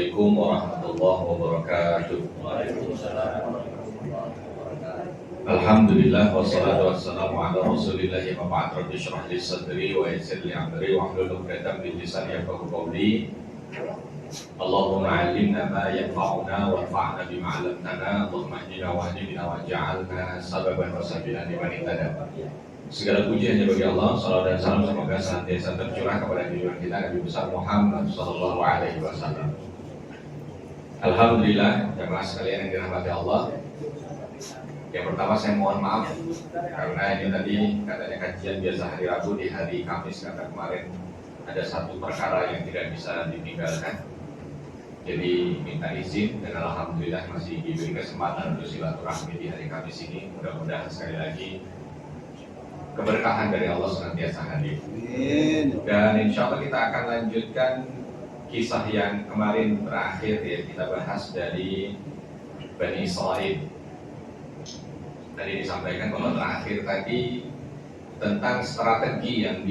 Assalamualaikum warahmatullahi wabarakatuh. Alhamdulillah wassalatu wassalamu ala Rasulillah wa ba'd. Rabbi shrah li sadri wa yassir li amri wahlul 'uqdatam min lisani yafqahu qawli. Allahumma 'allimna ma yanfa'una wanfa'na bima 'allamtana. Allahumma ihdina wahdina waj'alna sababan wa sabilan liman ihtada. Segala puji hanya bagi Allah. Salawat dan salam semoga senantiasa tercurah kepada junjungan kita Nabi besar Muhammad sallallahu alaihi wasallam. Alhamdulillah, jemaah sekalian yang dirahmati Allah. Yang pertama saya mohon maaf karena ini tadi katanya kajian biasa hari Rabu, di hari Kamis kata kemarin ada satu perkara yang tidak bisa ditinggalkan. Jadi minta izin dan alhamdulillah masih diberi kesempatan untuk silaturahmi di hari Kamis ini. Mudah-mudahan sekali lagi keberkahan dari Allah senantiasa hadir. Dan insya Allah kita akan lanjutkan kisah yang kemarin terakhir ya, kita bahas dari Bani Israil. Tadi disampaikan bahwa terakhir tadi tentang strategi yang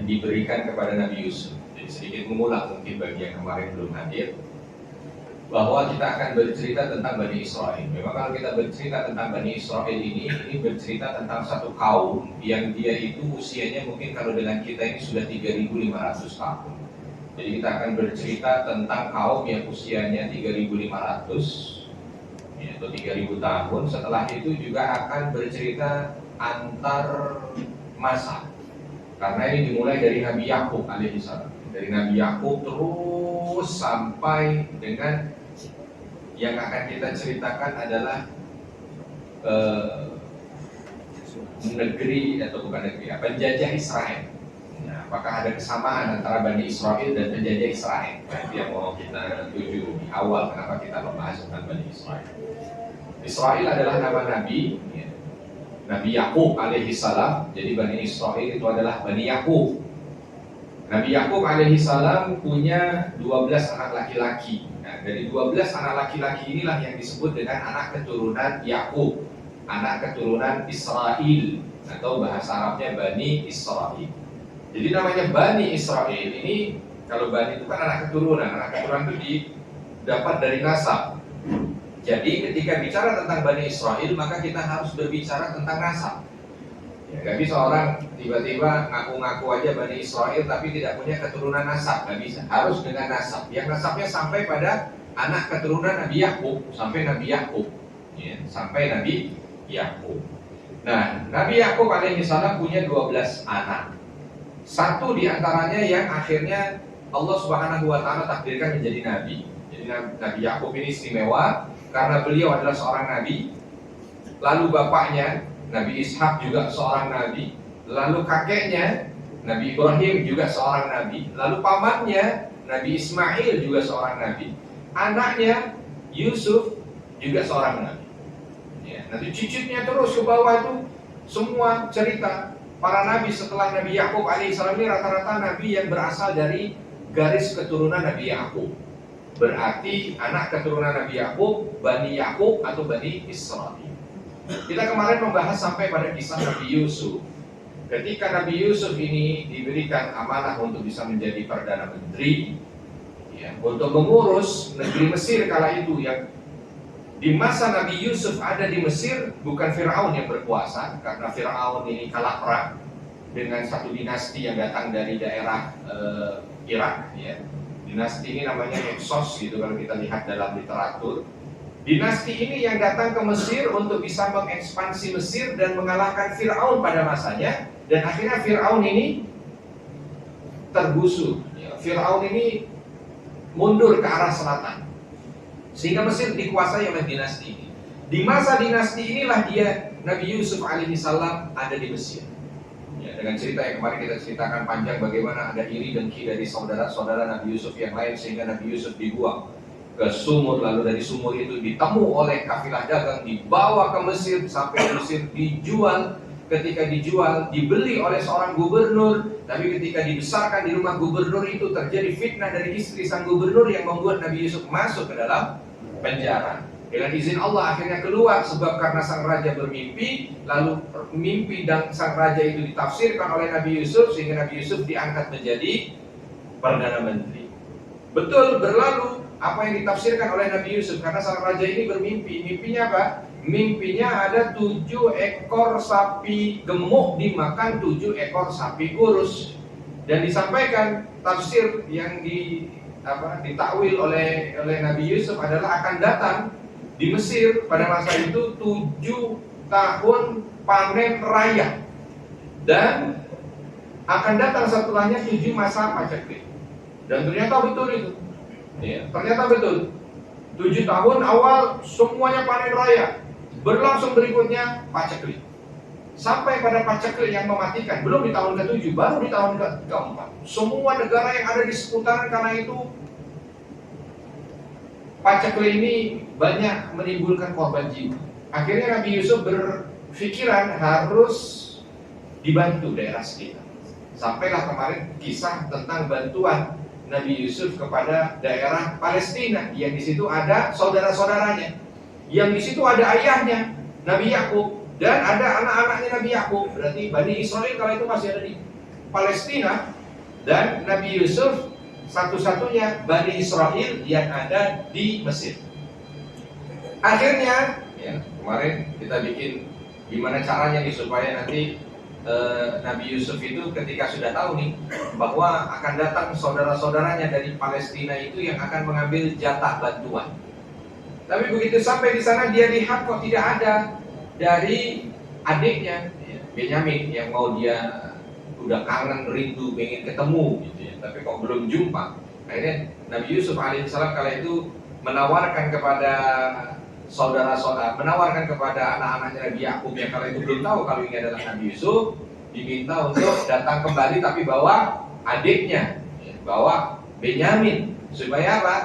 diberikan kepada Nabi Yusuf. Jadi sedikit mengulang mungkin bagi yang kemarin belum hadir, bahwa kita akan bercerita tentang Bani Israil. Memang kalau kita bercerita tentang Bani Israil ini bercerita tentang satu kaum yang dia itu usianya mungkin kalau dengan kita ini sudah 3.500 tahun. Jadi kita akan bercerita tentang kaum yang usianya 3.500 ya, atau 3.000 tahun. Setelah itu juga akan bercerita antar masa. Karena ini dimulai dari Nabi Yakub alaihissalam. Dari Nabi Yakub terus sampai dengan yang akan kita ceritakan adalah negeri atau bukan negeri, penjajah Israel. Nah, apakah ada kesamaan antara Bani Israel dan penjajah Israel? Nah, itu yang mau kita tuju di awal kenapa kita membahas tentang Bani Israel. Israel adalah nama Nabi, ya. Nabi Yakub alaihissalam. Jadi Bani Israel itu adalah Bani Yakub. Nabi Yakub alaihissalam punya 12 anak laki-laki. Nah, dari 12 anak laki-laki inilah yang disebut dengan anak keturunan Yakub, anak keturunan Israel, atau bahasa Arabnya Bani Israel. Jadi namanya Bani Israel ini, kalau Bani itu kan anak keturunan itu didapat dari nasab. Jadi ketika bicara tentang Bani Israel, maka kita harus berbicara tentang nasab. Ya, gak bisa orang tiba-tiba ngaku-ngaku aja Bani Israel tapi tidak punya keturunan nasab, gak bisa. Harus dengan nasab. Yang nasabnya sampai pada anak keturunan Nabi Yakub, sampai Nabi Yakub, ya, sampai Nabi Yakub. Nah, Nabi Yakub alaihissalam punya 12 anak. Satu di antaranya yang akhirnya Allah Subhanahu wa taala takdirkan menjadi nabi. Jadi Nabi Yakub ini istimewa karena beliau adalah seorang nabi. Lalu bapaknya Nabi Ishak juga seorang nabi. Lalu kakeknya Nabi Ibrahim juga seorang nabi. Lalu pamannya Nabi Ismail juga seorang nabi. Anaknya Yusuf juga seorang nabi. Ya, nanti cicitnya terus ke bawah itu semua cerita para nabi setelah Nabi Yakub alaihissalam ini rata-rata nabi yang berasal dari garis keturunan Nabi Yakub. Berarti anak keturunan Nabi Yakub, Bani Yakub atau Bani Israel. Kita kemarin membahas sampai pada kisah Nabi Yusuf. Ketika Nabi Yusuf ini diberikan amanah untuk bisa menjadi perdana menteri, ya, untuk mengurus negeri Mesir kala itu, yang di masa Nabi Yusuf ada di Mesir bukan Fir'aun yang berkuasa, karena Fir'aun ini kalah perang dengan satu dinasti yang datang dari daerah Irak, ya. Dinasti ini namanya Hyksos gitu kalau kita lihat dalam literatur. Dinasti ini yang datang ke Mesir untuk bisa mengekspansi Mesir dan mengalahkan Fir'aun pada masanya. Dan akhirnya Fir'aun ini tergusur, ya. Fir'aun ini mundur ke arah selatan, sehingga Mesir dikuasai oleh dinasti ini. Di masa dinasti inilah dia Nabi Yusuf alaihissalam ada di Mesir. Ya, dengan cerita yang kemarin kita ceritakan panjang bagaimana ada iri dengki dari saudara-saudara Nabi Yusuf yang lain sehingga Nabi Yusuf dibuang ke sumur, lalu dari sumur itu ditemu oleh kafilah dagang, dibawa ke Mesir, sampai Mesir dijual. Ketika dijual, dibeli oleh seorang gubernur, tapi ketika dibesarkan di rumah gubernur itu terjadi fitnah dari istri sang gubernur yang membuat Nabi Yusuf masuk ke dalam penjara. Dengan izin Allah akhirnya keluar sebab karena sang raja bermimpi, lalu mimpi dan sang raja itu ditafsirkan oleh Nabi Yusuf sehingga Nabi Yusuf diangkat menjadi perdana menteri. Betul, berlalu apa yang ditafsirkan oleh Nabi Yusuf, karena sang raja ini bermimpi. Mimpinya apa? Mimpinya ada 7 ekor sapi gemuk dimakan 7 ekor sapi kurus. Dan disampaikan tafsir yang ditakwil oleh Nabi Yusuf adalah akan datang di Mesir pada masa itu 7 tahun panen raya, dan akan datang setelahnya 7 masa paceklik. Dan ternyata betul itu. Ya, ternyata betul. 7 tahun awal semuanya panen raya, berlangsung berikutnya paceklik. Sampai pada paceklik yang mematikan, belum di tahun ke-7, baru di tahun ke-4. Semua negara yang ada di seputaran karena itu paceklik ini banyak menimbulkan korban jiwa. Akhirnya Nabi Yusuf berpikiran harus dibantu daerah sekitar. Sampailah kemarin kisah tentang bantuan Nabi Yusuf kepada daerah Palestina, yang di situ ada saudara-saudaranya, yang di situ ada ayahnya Nabi Yakub, dan ada anak-anaknya Nabi Yakub. Berarti Bani Israel kalau itu masih ada di Palestina, dan Nabi Yusuf satu-satunya Bani Israel yang ada di Mesir. Akhirnya, ya, kemarin kita bikin gimana caranya nih supaya nanti Nabi Yusuf itu ketika sudah tahu nih bahwa akan datang saudara-saudaranya dari Palestina itu yang akan mengambil jatah bantuan. Tapi begitu sampai di sana dia lihat kok tidak ada dari adiknya, ya, Benyamin, yang mau dia udah kangen, rindu, pengen ketemu gitu ya, tapi kok belum jumpa. Akhirnya Nabi Yusuf alaihissalam kala itu menawarkan kepada saudara-saudara, menawarkan kepada anak-anaknya Nabi Yakub yang kala itu belum tahu kalau ini adalah Nabi Yusuf, diminta untuk datang kembali tapi bawa adiknya, bawa Benyamin, supaya apa?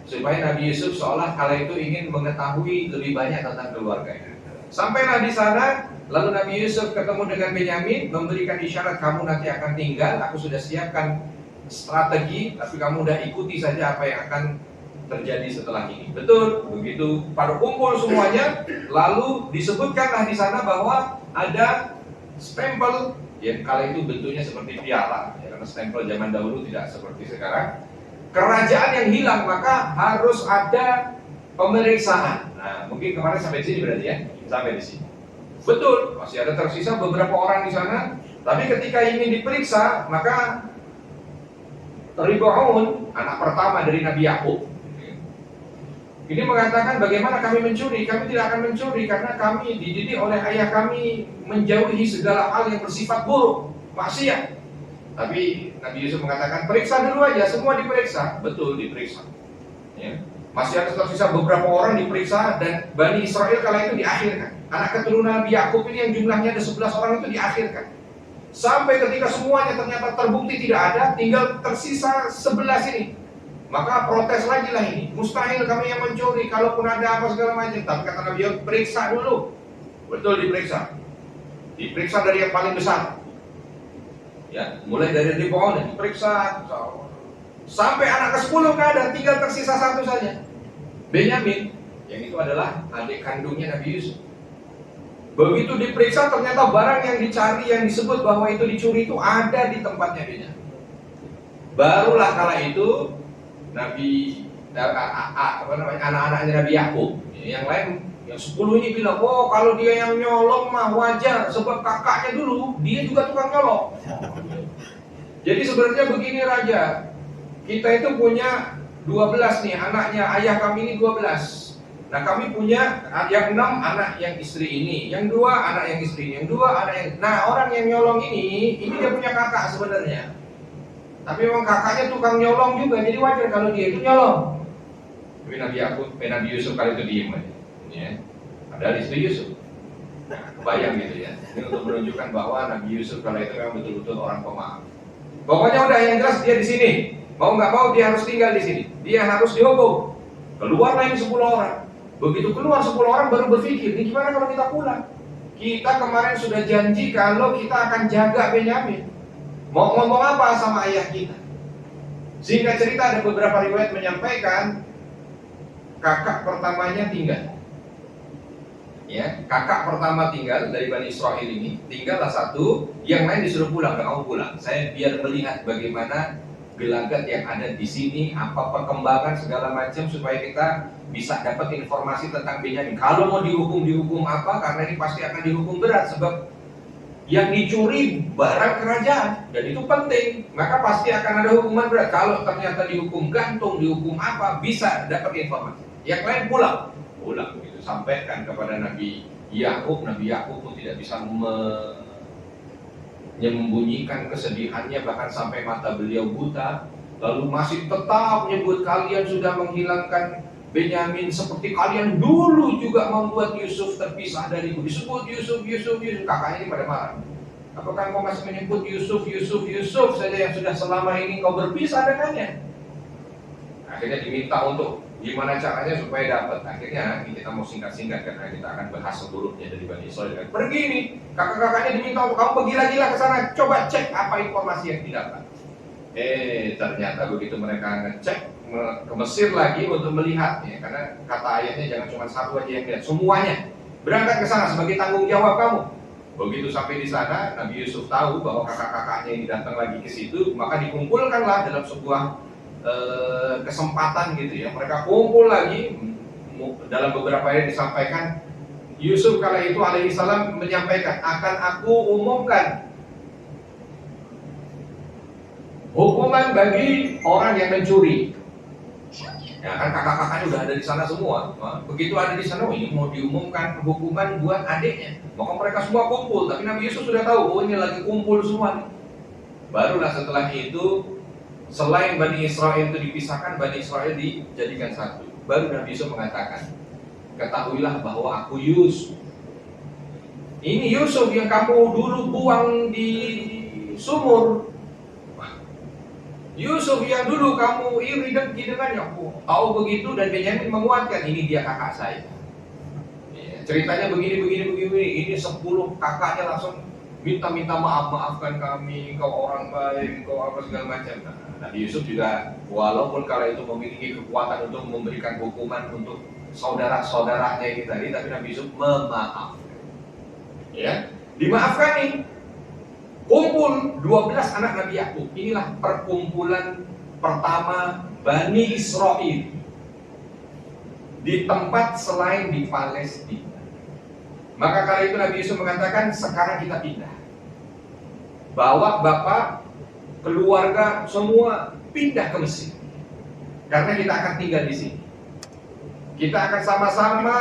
Supaya Nabi Yusuf seolah kala itu ingin mengetahui lebih banyak tentang keluarganya. Sampailah di sana, lalu Nabi Yusuf ketemu dengan Benyamin, memberikan isyarat, kamu nanti akan tinggal, aku sudah siapkan strategi, tapi kamu udah ikuti saja apa yang akan terjadi setelah ini. Betul, begitu pada kumpul semuanya, lalu disebutkanlah di sana bahwa ada stempel, yang kala itu bentuknya seperti piala, ya, karena stempel zaman dahulu tidak seperti sekarang. Kerajaan yang hilang, maka harus ada pemeriksaan. Nah, mungkin kemarin sampai di sini berarti ya, sampai di sini. Betul, masih ada tersisa beberapa orang di sana, tapi ketika ingin diperiksa, maka Ribu'un, anak pertama dari Nabi Yakub, ini mengatakan bagaimana kami mencuri. Kami tidak akan mencuri karena kami dididik oleh ayah kami menjauhi segala hal yang bersifat buruk, maksiat. Tapi Nabi Yusuf mengatakan periksa dulu aja, semua diperiksa. Betul, diperiksa, ya. Masih ada tersisa beberapa orang diperiksa, dan Bani Israel kala itu diakhirkan. Anak keturunan Nabi Yakub ini yang jumlahnya ada 11 orang itu diakhirkan. Sampai ketika semuanya ternyata terbukti tidak ada, tinggal tersisa 11 ini. Maka protes lagi lah ini, mustahil kami yang mencuri, kalaupun ada apa segala macam. Tapi kata Nabi Yusuf, periksa dulu. Betul, diperiksa. Diperiksa dari yang paling besar, ya, mulai dari Ribu'un diperiksa sampai anak ke-10 nggak ada, tinggal tersisa satu saja, Benyamin, yang itu adalah adik kandungnya Nabi Yusuf. Begitu diperiksa ternyata barang yang dicari, yang disebut bahwa itu dicuri itu ada di tempatnya Benyamin. Barulah kala itu anak-anaknya Nabi Yakub, yang lain, yang 10 ini bilang, oh kalau dia yang nyolong mah wajar, sebab kakaknya dulu dia juga tukang nyolong. Jadi sebenarnya begini raja, kita itu punya 12 nih anaknya, ayah kami ini 12. Nah kami punya yang 6 anak yang istri ini, yang 2 anak yang istri ini, yang 2 anak yang... Nah orang yang nyolong ini dia punya kakak sebenarnya. Tapi memang kakaknya tukang nyolong juga, jadi wajar kalau dia itu nyolong. Tapi Nabi Yusuf kali itu diem aja, ya. Padahal istri Yusuf. Nah, kebayang gitu ya. Ini untuk menunjukkan bahwa Nabi Yusuf kali itu memang betul-betul orang pemaaf. Pokoknya udah yang jelas dia di sini. Mau nggak mau dia harus tinggal di sini. Dia harus dihukum. Keluar lagi 10 orang. Begitu keluar 10 orang baru berpikir, ini gimana kalau kita pulang? Kita kemarin sudah janji kalau kita akan jaga Benyamin. Mau ngomong apa sama ayah kita? Singkat cerita ada beberapa riwayat menyampaikan kakak pertamanya tinggal. Ya, kakak pertama tinggal dari Bani Israel ini, tinggallah satu, yang lain disuruh pulang, nggak mau pulang. Saya biar melihat bagaimana gelagat yang ada di sini, apa perkembangan segala macam, supaya kita bisa dapat informasi tentang Benyamin. Kalau mau dihukum apa? Karena ini pasti akan dihukum berat, sebab yang dicuri barang kerajaan, dan itu penting, maka pasti akan ada hukuman berat. Kalau ternyata dihukum gantung, dihukum apa, bisa dapat informasi. Yang lain pulang begitu, sampaikan kepada Nabi Yakub. Nabi Yakub pun tidak bisa menyembunyikan kesedihannya, bahkan sampai mata beliau buta. Lalu masih tetap menyebut, kalian sudah menghilangkan Benyamin seperti kalian dulu juga membuat Yusuf terpisah dariku. Disebut Yusuf. Kakaknya ini pada marah. Apakah kau masih menyebut Yusuf saja yang sudah selama ini kau berpisah dengannya? Akhirnya diminta untuk gimana caranya supaya dapat. Akhirnya kita mau singkat-singkat karena kita akan bahas seluruhnya dari Bani Israil. Pergi nih, kakak-kakaknya diminta untuk kamu bergila-gila ke sana, coba cek apa informasi yang didapat. Ternyata begitu mereka ngecek ke Mesir lagi untuk melihat, ya, karena kata ayatnya jangan cuma satu aja yang lihat, semuanya berangkat ke sana sebagai tanggung jawab kamu. Begitu sampai di sana, Nabi Yusuf tahu bahwa kakak-kakaknya ini datang lagi ke situ, maka dikumpulkanlah dalam sebuah kesempatan gitu ya. Mereka kumpul lagi, dalam beberapa ayat disampaikan Yusuf kala itu alaihissalam menyampaikan, akan aku umumkan hukuman bagi orang yang mencuri. Ya kan kakak-kakaknya udah ada di sana semua. Begitu ada di sana, ini mau diumumkan hukuman buat adiknya. Maka mereka semua kumpul, tapi Nabi Yusuf sudah tahu, ini lagi kumpul semua nih. Barulah setelah itu, selain Bani Israel itu dipisahkan, Bani Israel dijadikan satu. Baru Nabi Yusuf mengatakan, ketahuilah bahwa aku Yusuf. Ini Yusuf yang kamu dulu buang di sumur. Yusuf yang dulu kamu iri dengki dengannya. Aku tahu begitu, dan Benyamin menguatkan, ini dia kakak saya. Ya, ceritanya begini. Ini 10 kakaknya langsung minta maafkan kami, kau orang baik, kau apa segala macam. Nabi Yusuf juga walaupun kala itu memiliki kekuatan untuk memberikan hukuman untuk saudara-saudaranya ini tadi, tapi Nabi Yusuf memaafkan. Ya, dimaafkan nih. Kumpul 12 anak Nabi Yakub. Inilah perkumpulan pertama Bani Israel di tempat selain di Palestina. Maka kali itu Nabi Yusuf mengatakan, sekarang kita pindah. Bawa bapak, keluarga semua pindah ke Mesir. Karena kita akan tinggal di sini. Kita akan sama-sama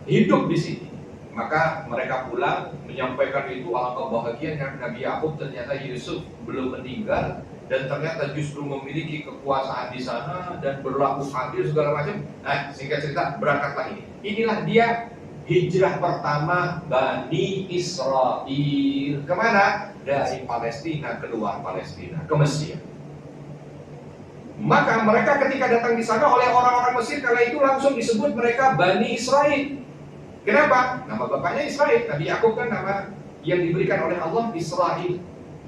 hidup di sini. Maka mereka pulang menyampaikan itu, alangkah bahagianya Nabi Yakub, ternyata Yusuf belum meninggal dan ternyata justru memiliki kekuasaan di sana dan berlaku adil segala macam. Nah, singkat cerita, berangkatlah ini. Inilah dia hijrah pertama Bani Israel. Kemana? Dari Palestina, keluar Palestina ke Mesir. Maka mereka ketika datang di sana oleh orang-orang Mesir kala itu langsung disebut mereka Bani Israel. Kenapa? Nama bapaknya Israel. Nabi Yakub kan nama yang diberikan oleh Allah Israel.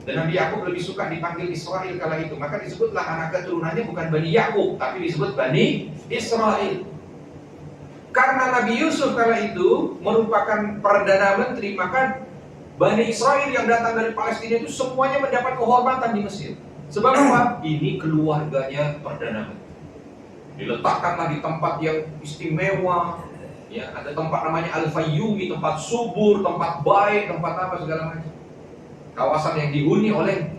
Dan Nabi Yakub lebih suka dipanggil Israel kala itu. Maka disebutlah anak keturunannya bukan Bani Yakub, tapi disebut Bani Israel. Karena Nabi Yusuf kala itu merupakan Perdana Menteri, maka Bani Israel yang datang dari Palestina itu semuanya mendapat kehormatan di Mesir. Sebab apa? Ini keluarganya Perdana Menteri. Diletakkanlah di tempat yang istimewa. Ya, ada tempat namanya Al-Fayyumi, tempat subur, tempat baik, tempat apa segala macam. Kawasan yang dihuni oleh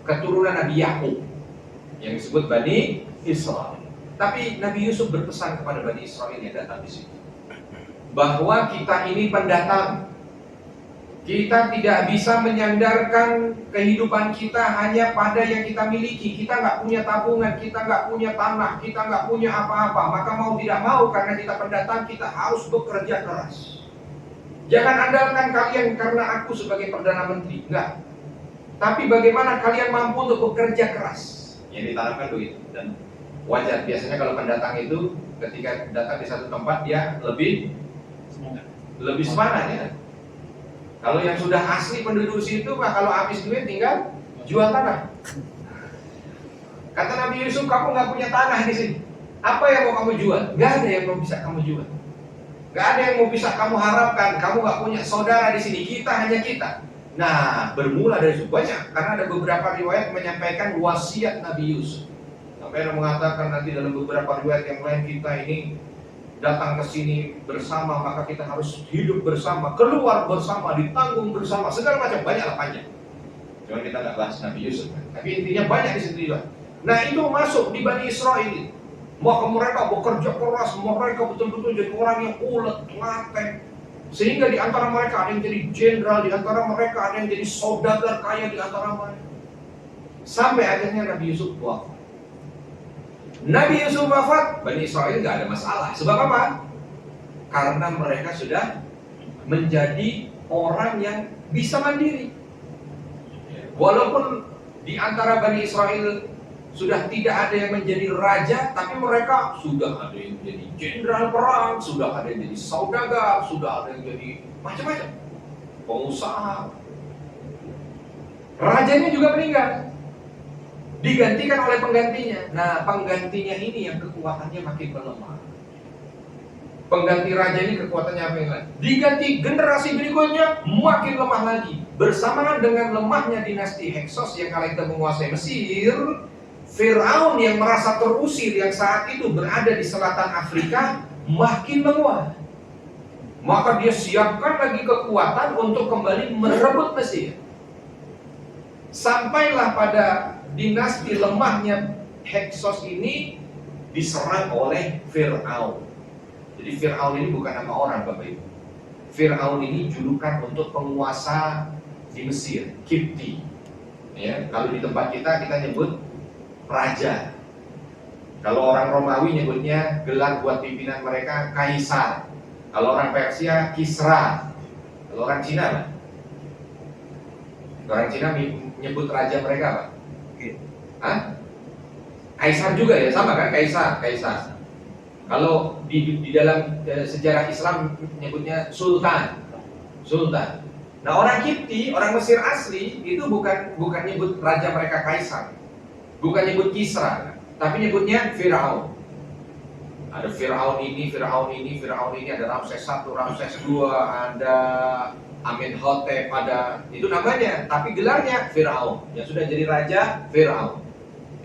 keturunan Nabi Yakub yang disebut Bani Israel. Tapi Nabi Yusuf berpesan kepada Bani Israel yang datang di situ bahwa kita ini pendatang. Kita tidak bisa menyandarkan kehidupan kita hanya pada yang kita miliki. Kita nggak punya tabungan, kita nggak punya tanah, kita nggak punya apa-apa. Maka mau tidak mau, karena kita pendatang, kita harus bekerja keras. Jangan andalkan kalian karena aku sebagai Perdana Menteri, enggak. Tapi bagaimana kalian mampu untuk bekerja keras. Yang ditanamkan begitu. Dan wajar, biasanya kalau pendatang itu ketika datang di satu tempat dia lebih semangat ya. Kalau yang sudah asli penduduk situ, kalau habis duit tinggal jual tanah. Kata Nabi Yusuf, kamu nggak punya tanah di sini. Apa yang mau kamu jual? Nggak ada yang mau bisa kamu jual. Nggak ada yang mau bisa kamu harapkan. Kamu nggak punya saudara di sini. Kita hanya kita. Nah, bermula dari situ banyak, karena ada beberapa riwayat menyampaikan wasiat Nabi Yusuf. Sampai ada mengatakan nanti dalam beberapa riwayat yang lain, kita ini datang ke sini bersama, maka kita harus hidup bersama, keluar bersama, ditanggung bersama, segala macam, banyaklah panjang. Cuma kita nggak bahas Nabi Yusuf, tapi intinya banyak di situ juga. Nah, itu masuk di Bani Israel. Maka mereka bekerja keras, mereka betul-betul jadi orang yang ulet, telaten. Sehingga di antara mereka ada yang jadi jenderal, di antara mereka ada yang jadi saudagar kaya di antara mereka. Sampai akhirnya Nabi Yusuf wafat. Nabi Yusuf wafat, Bani Israel nggak ada masalah. Sebab apa? Karena mereka sudah menjadi orang yang bisa mandiri. Walaupun di antara Bani Israel sudah tidak ada yang menjadi raja, tapi mereka sudah ada yang jadi jenderal perang, sudah ada yang jadi saudagar, sudah ada yang jadi macam-macam, pengusaha. Rajanya juga meninggal, digantikan oleh penggantinya. Nah, penggantinya ini yang kekuatannya makin melemah. Pengganti raja ini kekuatannya apa yang lain? Diganti generasi berikutnya makin lemah lagi. Bersamaan dengan lemahnya dinasti Heksos yang kala itu menguasai Mesir, Firaun yang merasa terusir yang saat itu berada di selatan Afrika makin menguat. Maka dia siapkan lagi kekuatan untuk kembali merebut Mesir. Sampailah pada dinasti lemahnya Heksos ini diserang oleh Firaun. Jadi Firaun ini bukan nama orang, Bapak Ibu. Firaun ini julukan untuk penguasa di Mesir, Kipti. Ya, kalau di tempat kita nyebut raja. Kalau orang Romawi nyebutnya gelar buat pimpinan mereka Kaisar. Kalau orang Persia Kisra. Kalau orang Cina apa? Orang Cina nyebut raja mereka apa? Hah? Kaisar juga ya, sama kan? Kaisar. Kalau di dalam sejarah Islam nyebutnya Sultan. Nah, orang Kipti, orang Mesir asli itu bukan nyebut raja mereka Kaisar. Bukan nyebut Kisra, tapi nyebutnya Firaun. Ada Firaun ini, ada Ramses I, Ramses II, ada Amenhotep, ada itu namanya, tapi gelarnya Firaun. Yang sudah jadi raja Firaun.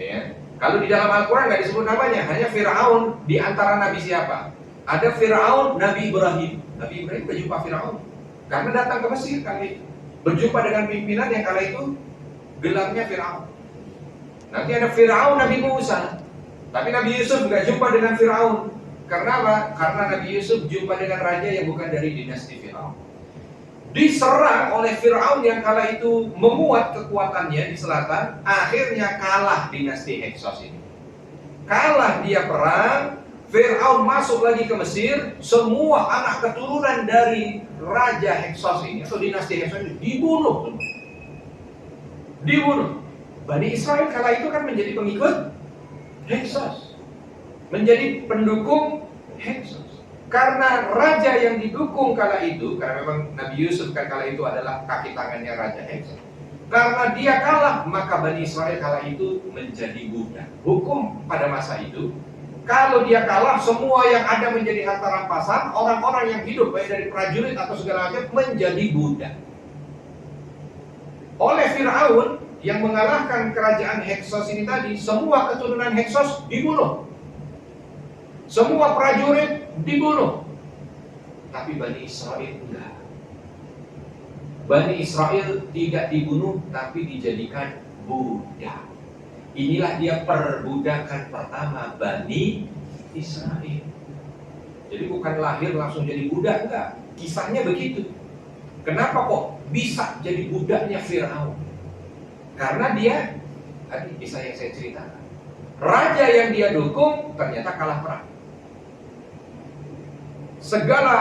Ya. Kalau di dalam Al-Quran nggak disebut namanya, hanya Firaun di antara nabi siapa? Ada Firaun Nabi Ibrahim. Nabi Ibrahim berjumpa Firaun karena datang ke Mesir kali itu, berjumpa dengan pimpinan yang kala itu gelarnya Firaun. Nanti ada Firaun Nabi Musa. Tapi Nabi Yusuf nggak jumpa dengan Firaun. Karena apa? Karena Nabi Yusuf jumpa dengan raja yang bukan dari dinasti Firaun. Diserang oleh Firaun yang kala itu menguat kekuatannya di selatan. Akhirnya kalah dinasti Heksos ini. Kalah dia perang. Firaun masuk lagi ke Mesir. Semua anak keturunan dari Raja Heksos ini atau dinasti Heksos ini dibunuh. Bani Israel kala itu kan menjadi pengikut Heksos, menjadi pendukung Heksos. Karena raja yang didukung kala itu, karena memang Nabi Yusuf kan kala itu adalah kaki tangannya Raja Heksos. Karena dia kalah, maka Bani Israel kala itu menjadi budak. Hukum pada masa itu, kalau dia kalah, semua yang ada menjadi harta rampasan, orang-orang yang hidup baik dari prajurit atau segala macam menjadi budak. Oleh Firaun yang mengalahkan kerajaan Heksos ini tadi, semua keturunan Heksos dibunuh. Semua prajurit dibunuh. Tapi Bani Israel enggak. Bani Israel tidak dibunuh, tapi dijadikan budak. Inilah dia perbudakan pertama Bani Israel. Jadi bukan lahir langsung jadi budak, enggak. Kisahnya begitu. Kenapa kok bisa jadi budaknya Firaun? Karena dia, tadi kisah yang saya ceritakan, raja yang dia dukung ternyata kalah perang. Segala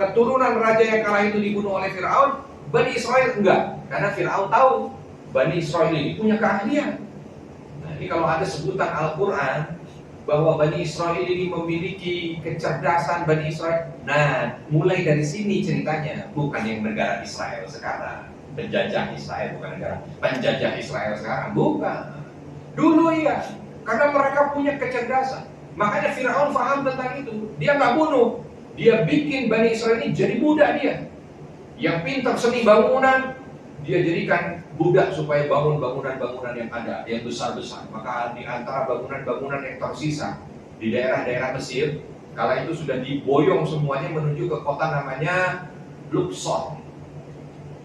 keturunan raja yang kalah itu dibunuh oleh Firaun, Bani Israel enggak. Karena Firaun tahu Bani Israel ini punya keahlian. Nah, ini kalau ada sebutan Al-Quran bahwa Bani Israel ini memiliki kecerdasan Bani Israel. Nah, mulai dari sini ceritanya, bukan yang negara Israel sekarang. Penjajah Israel, bukan negara penjajah Israel sekarang, bukan. Dulu iya, karena mereka punya kecerdasan. Makanya Firaun paham tentang itu. Dia nggak bunuh, dia bikin Bani Israel ini jadi budak dia. Yang pintar seni bangunan, dia jadikan budak supaya bangun bangunan-bangunan yang ada, yang besar-besar. Maka di antara bangunan-bangunan yang tersisa di daerah-daerah Mesir, kala itu sudah diboyong semuanya menuju ke kota namanya Luxor.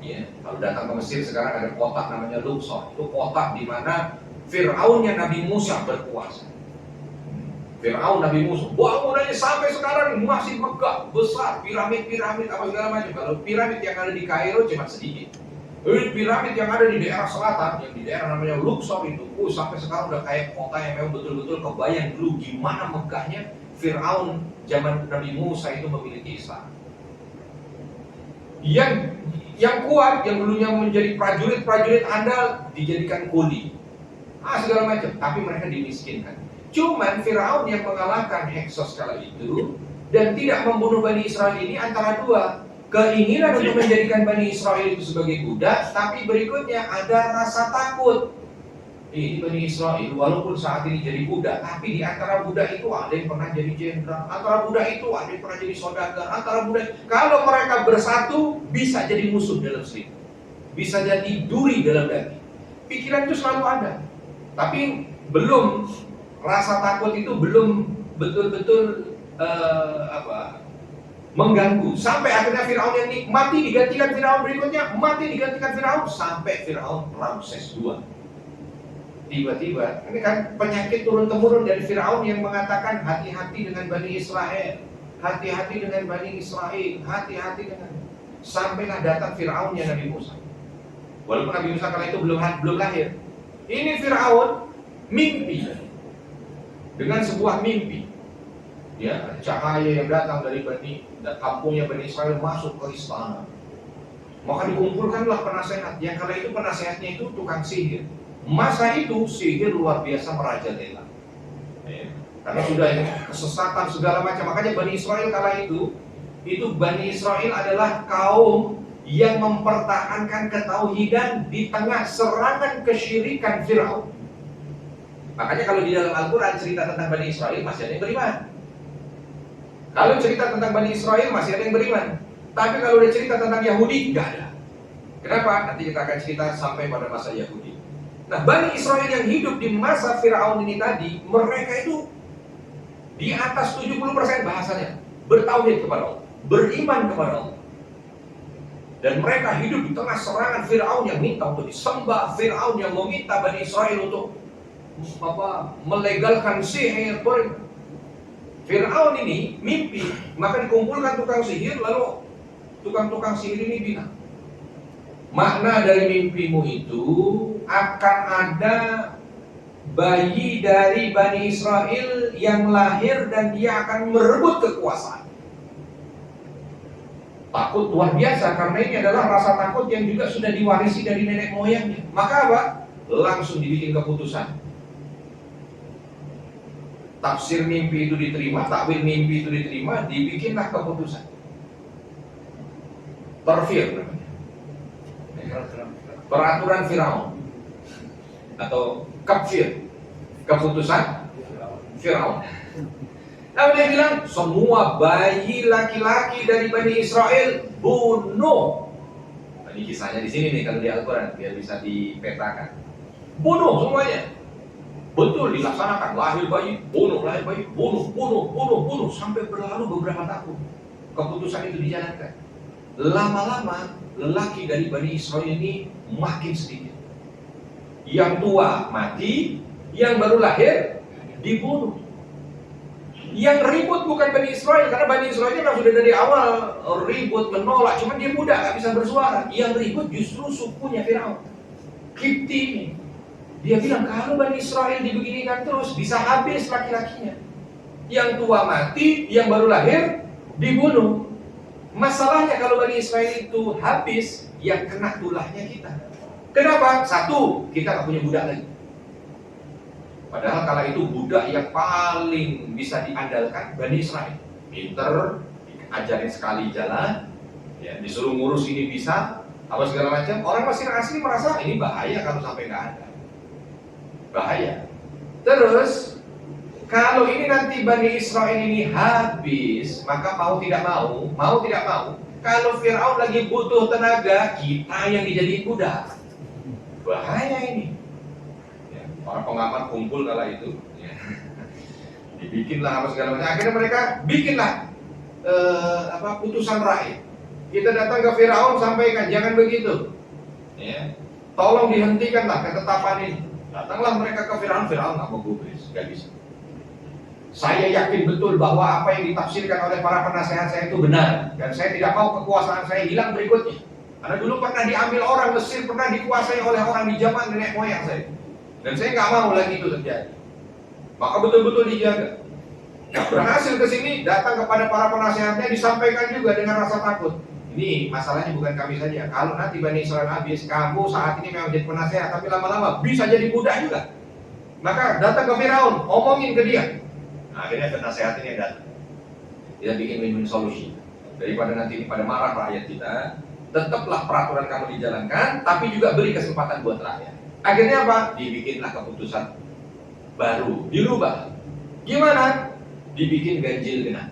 Ya, kalau datang ke Mesir sekarang ada kota namanya Luxor. Itu kota di mana Fir'aunnya Nabi Musa berkuasa. Fir'aun Nabi Musa, bangunannya sampai sekarang masih megah, besar, piramid-piramid apa segala macam. Kalau piramid yang ada di Kairo cuma sedikit. Piramid yang ada di daerah selatan, yang di daerah namanya Luxor itu, sampai sekarang udah kayak kota yang memang betul-betul kebayang dulu gimana megahnya Fir'aun zaman Nabi Musa itu memiliki istana. Yang kuat, yang dulunya menjadi prajurit-prajurit andal dijadikan kuli, segala macam, tapi mereka dimiskinkan. Cuman Firaun yang mengalahkan Heksos kala itu dan tidak membunuh Bani Israel ini antara dua, keinginan untuk menjadikan Bani Israel itu sebagai budak, tapi berikutnya ada rasa takut. Ini Bani Israel walaupun saat ini jadi budak, tapi di antara budak itu ada yang pernah jadi jenderal, antara budak itu ada yang pernah jadi saudagar, antara budak, kalau mereka bersatu bisa jadi musuh dalam seribu, bisa jadi duri dalam daging. Pikiran itu selalu ada, tapi belum, rasa takut itu belum betul-betul mengganggu. Sampai akhirnya Firaun yang mati digantikan Firaun berikutnya, mati digantikan Firaun, sampai Firaun Ramses II. Tiba-tiba, ini kan penyakit turun-temurun dari Firaun yang mengatakan hati-hati dengan Bani Israel, hati-hati dengan Bani Israel, hati-hati dengan, sampailah datang Firaunnya Nabi Musa. Walaupun Nabi Musa kala itu belum lahir. Ini Firaun mimpi dengan sebuah mimpi, ya, cahaya yang datang dari kampungnya Bani Israel masuk ke istana. Maka dikumpulkanlah penasehat, yang kala itu penasehatnya itu tukang sihir. Masa itu sihir luar biasa merajalela, ya, karena sudah kesesatan segala macam. Makanya Bani Israel kala itu Bani Israel adalah kaum yang mempertahankan ketauhidan di tengah serangan kesyirikan Firaun. Makanya kalau di dalam Al-Quran cerita tentang Bani Israel masih ada yang beriman. Kalau cerita tentang Bani Israel masih ada yang beriman. Tapi kalau udah cerita tentang Yahudi, nggak ada. Kenapa? Nanti kita akan cerita sampai pada masa Yahudi. Nah, Bani Israel yang hidup di masa Firaun ini tadi, mereka itu di atas 70% bahasanya bertauhid kepada Allah, beriman kepada Allah. Dan mereka hidup di tengah serangan Firaun yang minta untuk disembah, Firaun yang meminta Bani Israel untuk melegalkan sihir. Firaun ini mimpi, maka dikumpulkan tukang sihir, lalu tukang-tukang sihir ini bilang, makna dari mimpimu itu akan ada bayi dari Bani Israel yang lahir dan dia akan merebut kekuasaan. Takut luar biasa, karena ini adalah rasa takut yang juga sudah diwarisi dari nenek moyangnya. Maka apa? Langsung dibikin keputusan. Tafsir mimpi itu diterima, takwil mimpi itu diterima, dibikinlah keputusan. Tarfir namanya. Peraturan Firaun atau kafir, keputusan Firaun. Lalu dia bilang, semua bayi laki-laki dari Bani Israel bunuh. Ini kisahnya di sini nih kalau di Al-Quran biar bisa dipetakan. Bunuh semuanya. Betul dilaksanakan, lahir bayi, bunuh, bunuh sampai berlalu beberapa tahun. Keputusan itu dijalankan. Lama-lama lelaki dari Bani Israel ini makin sedikit. Yang tua mati, yang baru lahir dibunuh. Yang ribut bukan Bani Israel, karena Bani Israel memang sudah dari awal ribut, menolak, cuma dia muda, gak bisa bersuara. Yang ribut justru sukunya Firaun, Kipti ini. Dia bilang, kalau Bani Israel dibeginikan terus, bisa habis laki-lakinya. Yang tua mati, yang baru lahir dibunuh. Masalahnya kalau Bani Israel itu habis, yang kena tulahnya kita. Kenapa? Satu, kita gak punya budak lagi. Padahal kala itu budak yang paling bisa diandalkan Bani Israel. Pinter, ajarin sekali jalan, ya, disuruh ngurus ini bisa, apa segala macam. Orang Mesir asli merasa ini bahaya kalau sampai nggak ada. Bahaya. Terus, kalau ini nanti Bani Israel ini habis, maka mau tidak mau, Kalau Fir'aun lagi butuh tenaga, kita yang dijadiin budak. Bahaya ini. Ya, para pengamat kumpul kala itu. Ya. Dibikinlah apa segala macam. Akhirnya mereka bikinlah putusan rakyat. Kita datang ke Fir'aun sampaikan, jangan begitu. Ya. Tolong dihentikanlah ketetapan ini. Datanglah mereka ke Fir'aun nggak mau gubris, nggak bisa. Saya yakin betul bahwa apa yang ditafsirkan oleh para penasehat saya itu benar, dan saya tidak mau kekuasaan saya hilang berikutnya. Karena dulu pernah diambil orang Mesir, pernah dikuasai oleh orang di zaman nenek moyang saya, dan saya nggak mau lagi itu terjadi. Maka betul-betul dijaga. Nah, berhasil ke sini, datang kepada para penasehatnya, disampaikan juga dengan rasa takut. Ini masalahnya bukan kami saja. Kalau nanti Bani Israel habis, kamu saat ini memang jadi penasehat, tapi lama-lama bisa jadi budak juga. Maka datang ke Firaun, omongin ke dia. Nah, akhirnya penasehat ini yang datang. Kita bikin win-win solusi. Daripada nanti ini pada marah rakyat kita, tetaplah peraturan kamu dijalankan, tapi juga beri kesempatan buat rakyat. Akhirnya apa? Dibikinlah keputusan baru, dirubah. Gimana? Dibikin ganjil genap.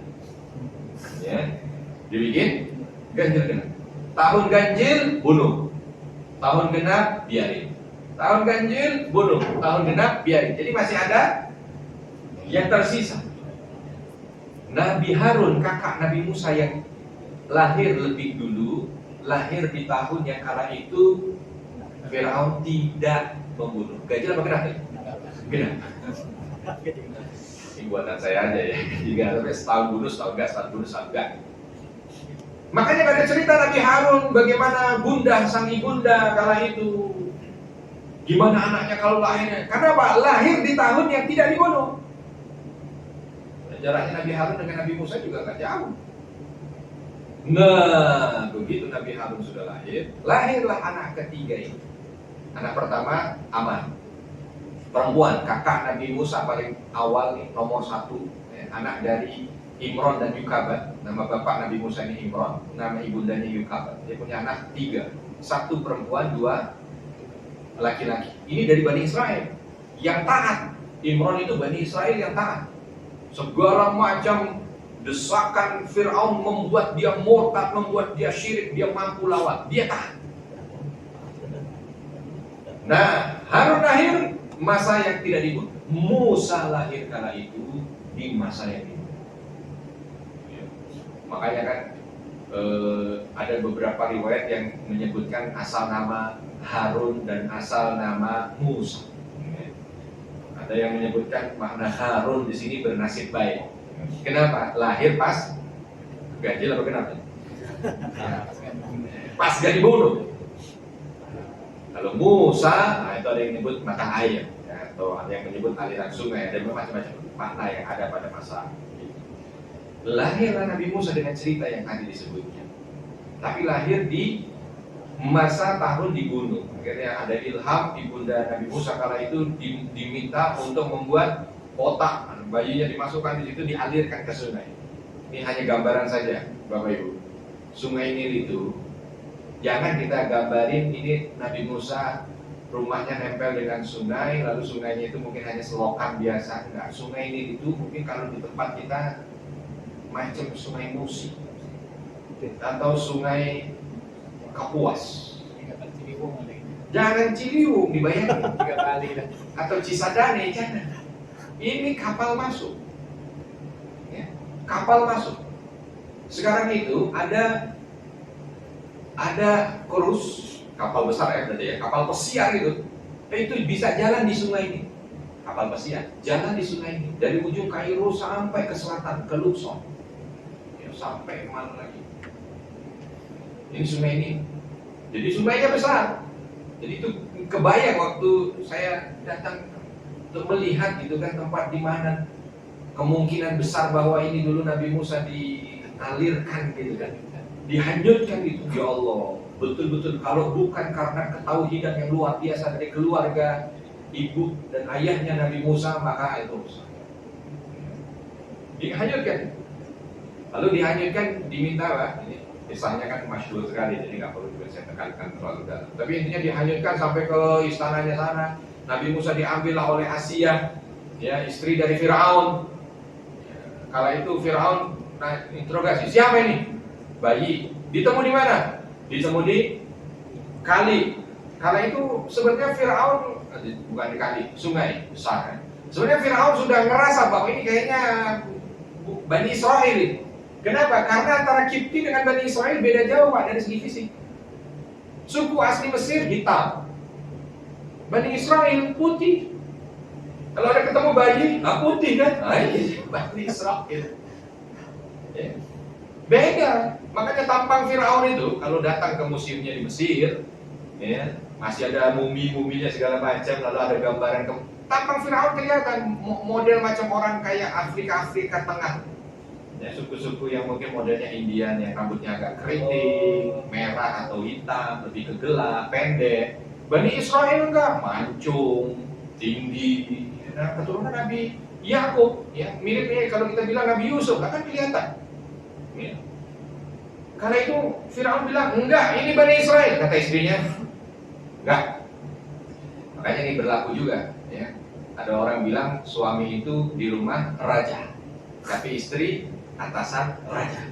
Ya, dibikin ganjil genap. Tahun ganjil bunuh, tahun genap biarin. Tahun ganjil bunuh, tahun genap biarin. Jadi masih ada yang tersisa. Nabi Harun, kakak Nabi Musa yang lahir lebih dulu, lahir di tahun yang kala itu Firaun tidak membunuh. Ganjil apa genap? Genap. Ini buatan saya aja ya. Jika sampai setahun bunuh, setahun enggak, setahun bunuh, setahun enggak. Makanya ada cerita Nabi Harun bagaimana bunda, sang ibunda kala itu. Gimana anaknya kalau lahirnya? Karena apa? Lahir di tahun yang tidak dibunuh. Jaraknya Nabi Harun dengan Nabi Musa juga gak jauh. Nah, begitu Nabi Harun sudah lahir, lahirlah anak ketiga ini. Anak pertama Aman, perempuan, kakak Nabi Musa paling awal nih, nomor 1, anak dari Imron dan Yukabat. Nama bapak Nabi Musa ini Imron, nama ibundanya Yukabat. Dia punya anak 3, 1 perempuan, 2 laki-laki. Ini dari Bani Israel yang taat. Imron itu Bani Israel yang taat. Segala macam desakan Fir'aun membuat dia murtad, membuat dia syirik, dia mampu lawan, dia tahan. Nah, Harun lahir masa yang tidak dibunuh. Musa lahir kala itu di masa yang dibunuh. Ya. Makanya kan ada beberapa riwayat yang menyebutkan asal nama Harun dan asal nama Musa. Ada yang menyebutkan makna Harun di sini bernasib baik. Kenapa? Lahir pas ganjil apa kenapa? Pas gak dibunuh. Kalau Musa, nah itu ada yang menyebut mata air, ya, atau ada yang menyebut aliran sungai. Ada macam-macam makna yang ada pada masa itu. Lahirlah Nabi Musa dengan cerita yang tadi disebutnya. Tapi lahir di masa tahun dibunuh. Akhirnya ada ilham, ibunda Nabi Musa kala itu diminta untuk membuat kotak, bayinya dimasukkan di situ, dialirkan ke sungai. Ini hanya gambaran saja, Bapak Ibu. Sungai Nil itu jangan kita gambarin ini Nabi Musa rumahnya nempel dengan sungai, lalu sungainya itu mungkin hanya selokan biasa. Enggak, Sungai Nil itu mungkin kalau di tempat kita macam Sungai Musi atau Sungai Kapuas. Jangan Ciliwung dibayangin 3 kali atau Cisadane, jangan. Ini kapal masuk, ya, kapal masuk. Sekarang itu ada krus kapal besar ya berarti ya, kapal pesiar gitu. Itu bisa jalan di sungai ini. Kapal pesiar jalan di sungai ini dari ujung Kairo sampai ke selatan ke Luxor, ya, sampai kemana lagi. Ini sungai ini. Jadi sungainya besar. Jadi itu kebayang waktu saya datang untuk melihat gitu kan tempat di mana kemungkinan besar bahwa ini dulu Nabi Musa dialirkan gitu kan, dihanyutkan gitu. Ya Allah, betul-betul kalau bukan karena ketauhidan yang luar biasa dari keluarga ibu dan ayahnya Nabi Musa, maka itu dihanyutkan. Lalu dihanyutkan diminta apa? Ini kisahnya kan masyhur sekali, jadi nggak perlu juga saya tekankan terlalu dalam. Tapi intinya dihanyutkan sampai ke istananya sana. Nabi Musa diambillah oleh Asia, ya, istri dari Firaun. Kala itu Firaun interogasi, siapa ini? bayi. Ditemu di mana? Ditemu di kali. Kala itu sebenarnya Firaun, bukan di kali, sungai besar kan. Sebenarnya Firaun sudah ngerasa bahwa ini kayaknya Bani Israel ini. Kenapa? Karena antara Kipti dengan Bani Israel beda jauh Pak dari segi fisik. Suku asli Mesir hitam, Bani Israel putih. Kalau ada ketemu bayi, putih kan? Bani Israel. Ya. Beda. Makanya tampang Firaun itu kalau datang ke museumnya di Mesir, ya, masih ada mumi-muminya segala macam, lalu ada gambaran tampang Firaun kelihatan model macam orang kayak Afrika Tengah. Ya, suku-suku yang mungkin modelnya Indian yang rambutnya agak keriting, merah atau hitam, lebih ke gelap, pendek. Bani Israel enggak, mancung, tinggi. Nah, keturunan Nabi Yakub, ya mirip-mirip kalau kita bilang Nabi Yusuf, kan kelihatan. Ya. Karena itu Firaun bilang, enggak, ini Bani Israel, kata istrinya. Enggak. Makanya ini berlaku juga, ya. Ada orang bilang suami itu di rumah raja, tapi istri atasan raja.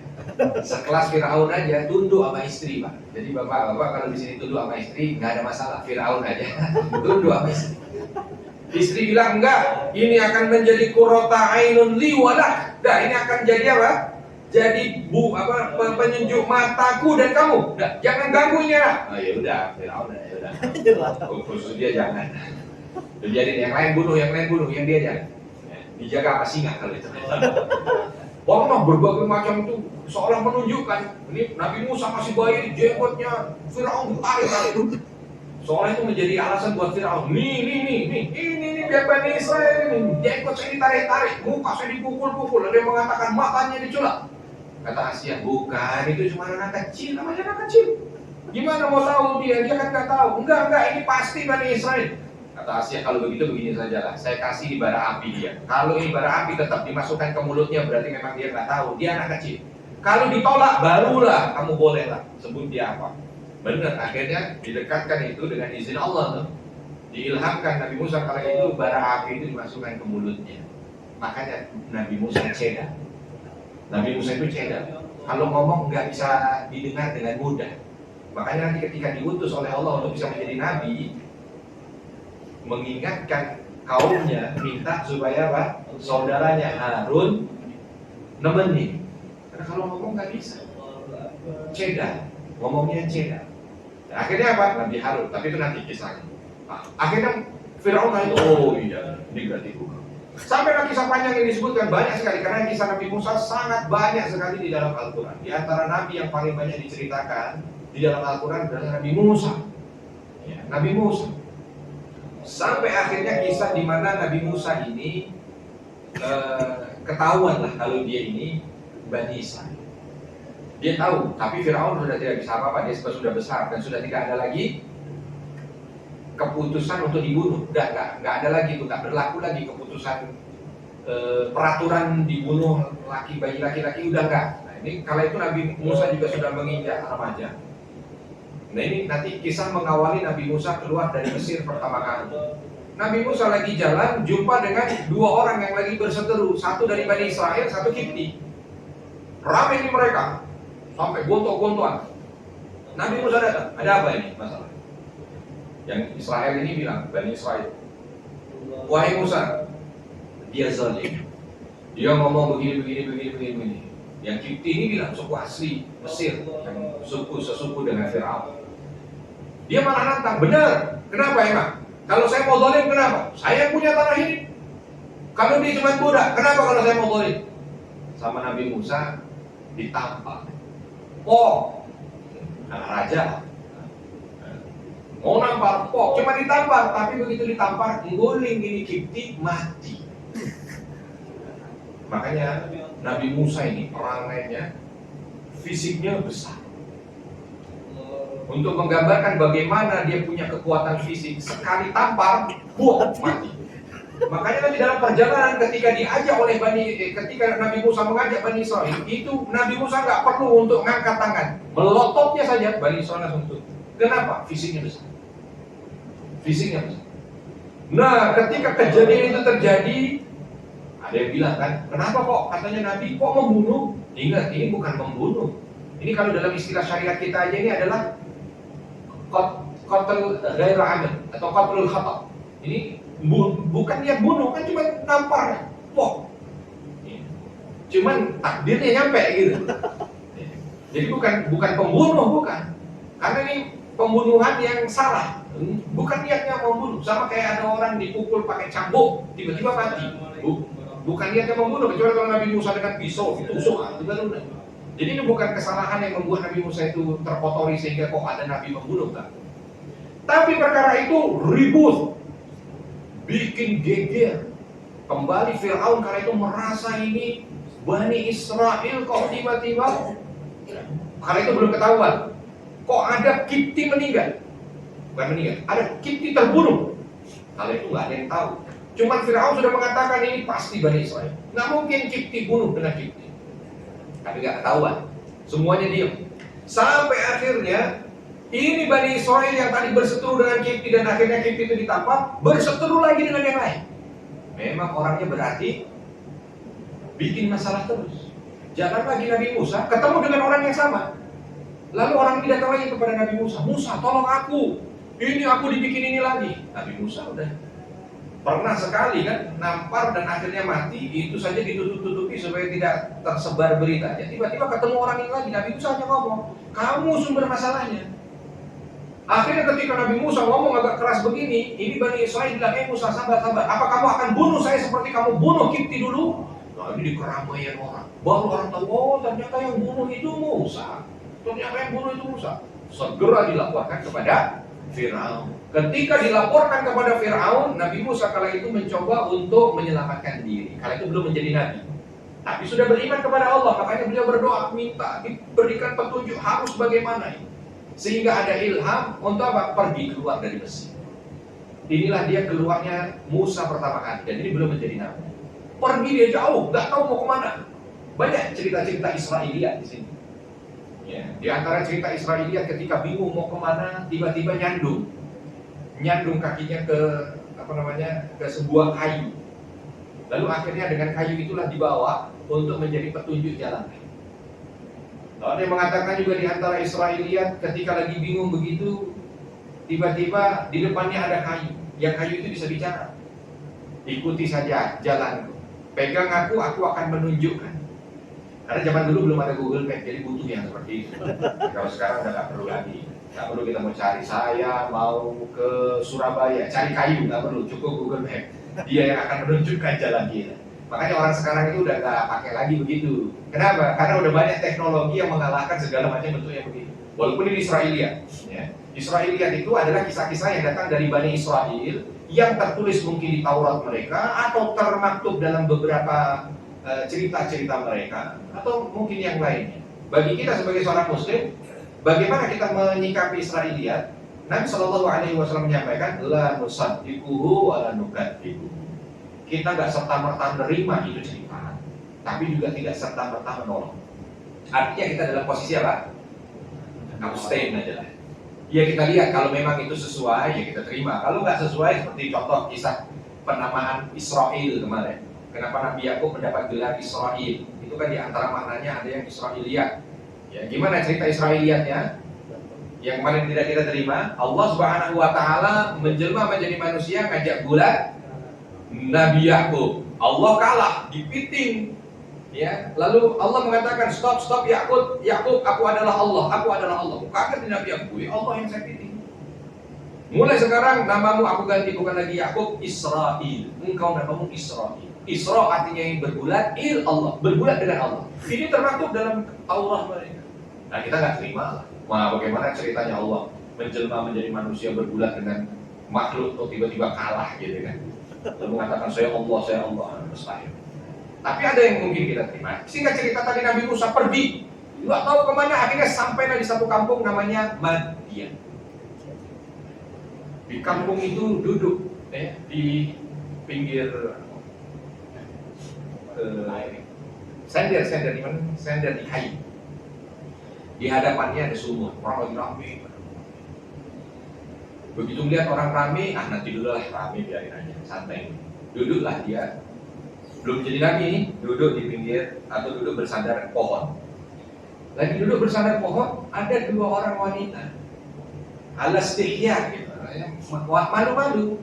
Sekelas Firaun aja tunduk sama istri, Pak. Jadi bapak-bapak kalau di sini tunduk sama istri nggak ada masalah. Firaun aja tunduk sama istri. Istri bilang enggak, ini akan menjadi qurrata ainun li walak. Dah, ini akan jadi apa? Jadi penyejuk mataku dan kamu. Dah, jangan ganggu ini ya. Oh ya udah, Firaun ya udah. Khusus dia jangan. Jadi yang lain bunuh, yang dia jangan. Dijaga sama singa kalau itu. Orang berbagai macam itu seolah menunjukkan ini Nabi Musa masih bayi, jenggotnya Firaun tarik. Soalnya itu menjadi alasan buat Firaun. Ini biar Bani Israel ini jenggot saya ditarik-tarik, muka saya dipukul-pukul, ada yang mengatakan matanya diculak. Kata Asia, bukan, itu cuma anak kecil, namanya anak kecil. Gimana mau tahu dia kan nggak tahu. Enggak, ini pasti Bani Israel. Kata Asia, kalau begitu begini sajalah, saya kasih di bara api dia. Kalau ini bara api tetap dimasukkan ke mulutnya, berarti memang dia nggak tahu, dia anak kecil. Kalau ditolak, barulah kamu bolehlah sebut dia apa. Benar, akhirnya didekatkan itu dengan izin Allah tuh. Diilhamkan Nabi Musa kala itu bara api itu dimasukkan ke mulutnya. Makanya Nabi Musa ceda. Nabi Musa itu ceda. Kalau ngomong nggak bisa didengar dengan mudah. Makanya nanti ketika diutus oleh Allah untuk bisa menjadi nabi, mengingatkan kaumnya minta supaya apa? Saudaranya Harun nemenin. Karena kalau ngomong nggak bisa, ceda, ngomongnya ceda. Nah, akhirnya apa? Nabi Harun. Tapi itu nanti kisahnya. Nah, akhirnya Firaun itu, oh iya, ini berarti bukan. Sampai kisah panjang yang disebutkan banyak sekali karena kisah Nabi Musa sangat banyak sekali di dalam Al-Quran. Di antara Nabi yang paling banyak diceritakan di dalam Al-Quran adalah Nabi Musa. Ya, Nabi Musa. Sampai akhirnya kisah di mana Nabi Musa ini ketahuan lah kalau dia ini Bani Israel. Dia tahu, tapi Firaun sudah tidak bisa apa-apa, dia sudah besar dan sudah tidak ada lagi keputusan untuk dibunuh. Udah nggak ada lagi itu, nggak berlaku lagi keputusan peraturan dibunuh bayi laki-laki udah nggak. Nah, ini kala itu Nabi Musa juga sudah menginjak remaja. Nah ini nanti kisah mengawali Nabi Musa keluar dari Mesir pertama kali. Nabi Musa lagi jalan, jumpa dengan dua orang yang lagi berseteru. Satu dari Bani Israel, satu Kipti. Ramai ini mereka, sampai gontok-gontokan. Nabi Musa datang, ada apa ini masalah? Yang Israel ini bilang, Bani Israel, wahai Musa, dia zalim. Dia ngomong begini. Yang Kipti ini bilang, suku asli Mesir, yang sesuku dengan Firaun. Dia malah nantang, benar. Kenapa emang? Kalau saya mau zalim, kenapa? Saya punya tanah ini. Kalau dia cuma budak, kenapa kalau saya mau zalim? Sama Nabi Musa ditampar. Oh, raja. Mau nampar, cuma ditampar. Tapi begitu ditampar, ngguling ini Kipti mati. Makanya Nabi Musa ini orangnya fisiknya besar. Untuk menggambarkan bagaimana dia punya kekuatan fisik, sekali tampar, mati. Makanya nanti dalam perjalanan ketika ketika Nabi Musa mengajak Bani Israel, itu Nabi Musa nggak perlu untuk ngangkat tangan, melototnya saja Bani Israel langsung tutup. Kenapa? Fisiknya besar. Nah, ketika kejadian itu terjadi, ada yang bilang kan, kenapa kok katanya Nabi kok membunuh? Ingat, ini bukan membunuh. Ini kalau dalam istilah syariat kita aja ini adalah qatl ghair amad atau qatlul khata. Ini bukan niat bunuh, kan cuma nampar, pok. Cuman takdirnya nyampe gitu. Jadi bukan pembunuh, bukan. Karena ini pembunuhan yang salah. Bukan niatnya membunuh. Sama kayak ada orang dipukul pakai cambuk, tiba-tiba mati. Bukan niatnya membunuh, kecuali kalau Nabi Musa dengan pisau ditusuk, itu kan udah. Jadi ini bukan kesalahan yang membuat Nabi Musa itu terkotori sehingga kok ada Nabi membunuh, kan? Tapi perkara itu ribut, bikin geger. Kembali Fir'aun karena itu merasa ini Bani Israel kok tiba-tiba, karena itu belum ketahuan, kok ada Kipti meninggal. Bukan meninggal, ada Kipti terbunuh. Kalau itu nggak ada yang tahu. Cuman Fir'aun sudah mengatakan ini pasti Bani Israel. Nggak mungkin Kipti bunuh dengan Kipti. Tapi nggak ketahuan. Semuanya diam. Sampai akhirnya ini Bani Israel yang tadi berseteru dengan Kipti dan akhirnya Kipti itu ditangkap, berseteru lagi dengan yang lain. Memang orangnya berarti bikin masalah terus. Jangan lagi Nabi Musa ketemu dengan orang yang sama. Lalu orang ini datang lagi kepada Nabi Musa, Musa tolong aku, ini aku dibikin ini lagi. Nabi Musa udah pernah sekali kan nampar dan akhirnya mati, itu saja ditutup-tutupi supaya tidak tersebar beritanya. Tiba-tiba ketemu orang ini lagi, Nabi Musa hanya ngomong, kamu sumber masalahnya. Akhirnya ketika Nabi Musa ngomong agak keras begini, ini Bani Israel bilang, Musa sabar, apa kamu akan bunuh saya seperti kamu bunuh Kipti dulu? Nah ini di keramaian orang, baru orang tahu, oh ternyata yang bunuh itu Musa. Ternyata yang bunuh itu Musa. Segera dilaporkan kepada Fir'aun. Ketika dilaporkan kepada Fir'aun, Nabi Musa kala itu mencoba untuk menyelamatkan diri. Kala itu belum menjadi nabi, tapi sudah beriman kepada Allah. Makanya beliau berdoa minta diberikan petunjuk harus bagaimana ini. Sehingga ada ilham untuk apa? Pergi keluar dari Mesir. Inilah dia keluarnya Musa pertama kali. Dan ini belum menjadi nabi. Pergi dia jauh, nggak tahu mau kemana. Banyak cerita-cerita Israiliyat di sini. Ya, di antara cerita Israiliyat ketika bingung mau kemana, tiba-tiba nyandung kakinya ke ke sebuah kayu. Lalu akhirnya dengan kayu itulah dibawa untuk menjadi petunjuk jalan. Lalu dia mengatakan juga di antara Israiliyat ketika lagi bingung begitu, tiba-tiba di depannya ada kayu. Yang kayu itu bisa bicara. Ikuti saja jalanku. Pegang aku akan menunjukkan. Karena zaman dulu belum ada Google Map, jadi butuh yang seperti itu. Kalau sekarang udah nggak perlu lagi. Nggak perlu kita mau cari, saya mau ke Surabaya, cari kayu, nggak perlu, cukup Google Map. Dia yang akan menunjukkan jalan kita. Makanya orang sekarang itu udah nggak pakai lagi begitu. Kenapa? Karena udah banyak teknologi yang mengalahkan segala macam bentuknya begitu. Walaupun ini Israiliyat, ya. Israiliyat itu adalah kisah-kisah yang datang dari Bani Israel yang tertulis mungkin di Taurat mereka atau termaktub dalam beberapa cerita-cerita mereka atau mungkin yang lainnya. Bagi kita sebagai seorang Muslim, bagaimana kita menyikapi Israiliyat? Nabi Shallallahu Alaihi Wasallam menyampaikan, la nusaddiquhu wa la nukadzibuhu. Kita nggak serta-merta menerima itu cerita, tapi juga tidak serta-merta menolak. Artinya kita dalam posisi apa? Abstain aja lah. Ya kita lihat kalau memang itu sesuai ya kita terima. Kalau nggak sesuai seperti contoh kisah penamaan Israel kemarin. Kenapa Nabi Yakub mendapat gelar Israel? Itu kan di antara maknanya ada yang Israiliyat. Ya, gimana cerita Israiliyatnya? Yang kemarin tidak kita terima, Allah Subhanahu wa taala menjelma menjadi manusia ngajak gulat Nabi Yakub. Allah kalah, dipiting. Ya, lalu Allah mengatakan, "Stop Yakub, aku adalah Allah, aku adalah Allah." Kaget Nabi Yakub, Allah yang saya piting. Mulai sekarang namamu aku ganti, bukan lagi Yakub, Israel. Engkau namamu Israel. Isra artinya yang bergulat, Allah, bergulat dengan Allah. Ini termaktub dalam Taurat mereka. Nah kita nggak terima lah. Wah, bagaimana ceritanya Allah menjelma menjadi manusia bergulat dengan makhluk kok tiba-tiba kalah gitu kan? Lalu mengatakan saya Allah, mustahil. Tapi ada yang mungkin kita terima. Singkat cerita tadi Nabi Musa pergi, nggak tahu kemana, akhirnya sampailah di satu kampung namanya Madian. Di kampung itu duduk di pinggir sender di mana? Sender di kayu. Di hadapannya ada sumur, orang lagi ramai. Begitu melihat orang ramai, nanti dulu lah ramai, biarin aja, santai. Duduklah dia, belum jadi nabi ini, duduk di pinggir atau duduk bersandar pohon. Lagi duduk bersandar pohon, ada dua orang wanita. Al-istihya gitu, malu-malu.